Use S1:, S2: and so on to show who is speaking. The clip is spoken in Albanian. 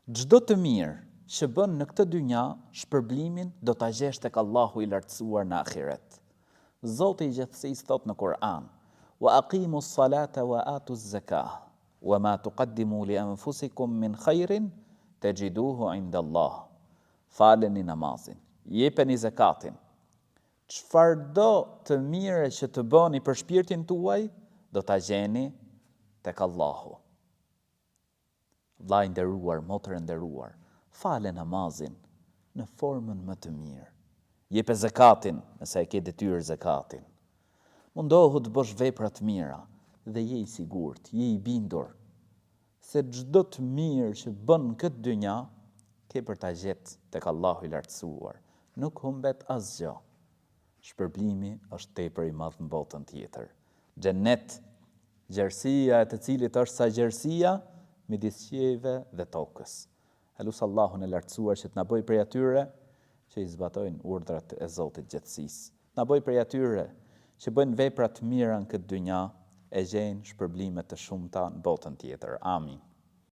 S1: Çdo të mirë që bën në këtë dynja, shpërblimin do ta gjesh tek Allahu i lartësuar në ahiret. Zoti i gjithësisë thot në Kur'an: "Wa aqimu s-salata wa atu z-zakah, wa ma tuqaddimu li anfusikum min khairin tajiduhu 'inda Allah." Faleni namazin, jepeni zakatin. Çfarëdo të mire që të bëni për shpirtin tuaj, do ta gjeni tek Allahu. Vllai nderuar, motër e nderuar, fale namazin në formën më të mirë. Jepe zakatin, nëse e ke detyrë zakatin. Mundohu të bësh vepra të mira dhe je i sigurt, je i bindur se çdo të mirë që bën këtë dynja ke për ta gjetë tek Allahu i lartësuar. Nuk humbet asgjë. Shpërblimi është tepër i madh në botën tjetër. Xhennet, gjerësia e të cilit është sa gjerësia midis qiejve dhe tokës. Elus Allahun e lartësuar që të na bëjë prej atyre që i zbatojnë urdhrat e Zotit gjithësisë. Na bëjë prej atyre që bëjnë vepra të mira në këtë dynja e gjejnë shpërblime të shumta në botën tjetër. Amin.